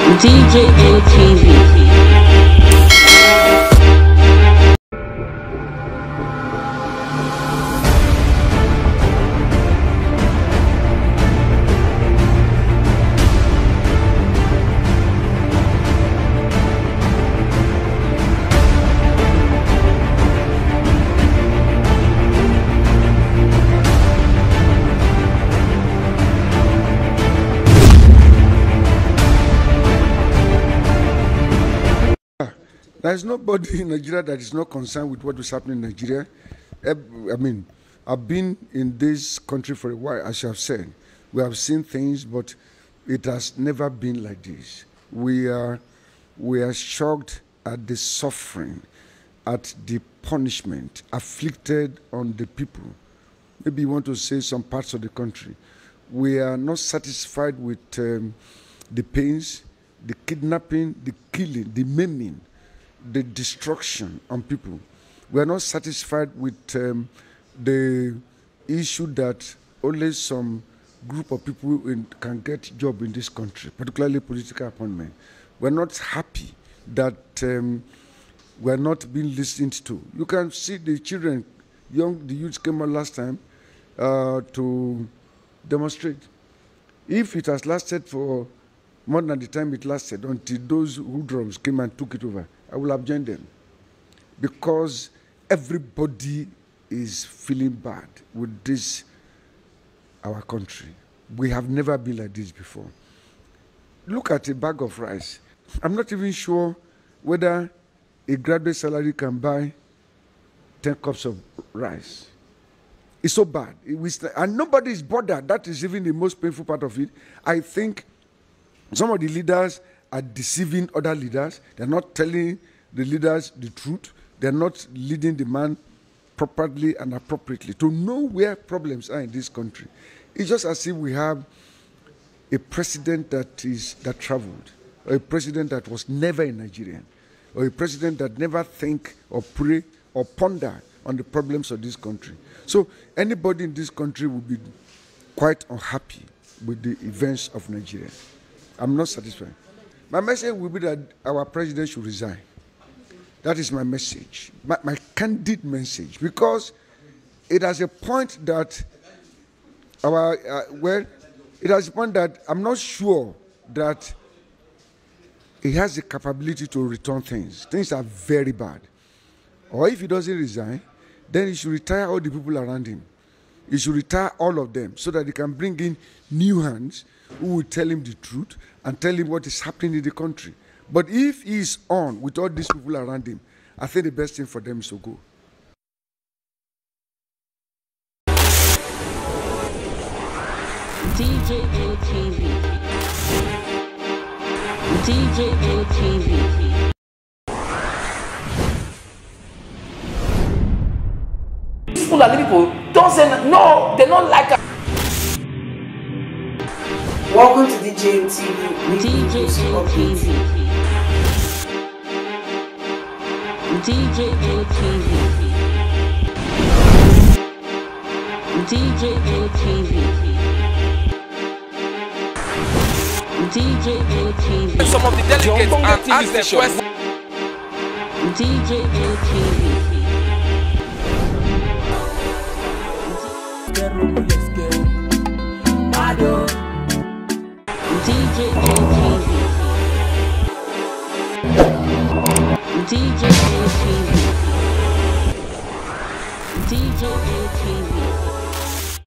DJM TV. There is nobody in Nigeria that is not concerned with what is happening in Nigeria. I mean, I've been in this country for a while, as you have said. We have seen things, but it has never been like this. We are shocked at the suffering, at the punishment afflicted on the people. Maybe you want to say some parts of the country. We are not satisfied with the pains, the kidnapping, the killing, the maiming, the destruction on people. We are not satisfied with the issue that only some group of people can get job in this country, particularly political appointment. We are not happy that we are not being listened to. You can see the children, the youth came out last time to demonstrate. If it has lasted for more than the time it lasted, until those hoodlums came and took it over, I will have joined them, because everybody is feeling bad with this, our country. We have never been like this before. Look at a bag of rice. I'm not even sure whether a graduate salary can buy 10 cups of rice. It's so bad. And nobody is bothered. That is even the most painful part of it. I think some of the leaders are deceiving other leaders. They're not telling the leaders the truth. They're not leading the man properly and appropriately to know where problems are in this country. It's just as if we have a president that traveled, or a president that was never a Nigerian, or a president that never think or pray or ponder on the problems of this country. So anybody in this country will be quite unhappy with the events of Nigeria. I'm not satisfied. My message will be that our president should resign. That is my message, my candid message, because it has a point that it has a point that I'm not sure that he has the capability to return things. Things are very bad. Or if he doesn't resign, then he should retire all the people around him. He should retire all of them so that he can bring in new hands who will tell him the truth and tell him what is happening in the country. But if he is on with all these people around him, I think the best thing for them is to go. DJM TV. DJM TV. People are people don't say no, they don't like us. Welcome to DJM TV. DJM TV. DJM TV. DJM TV. DJM TV. Some of the delegates and ask the question. DJM TV. DJM TV. DJM TV.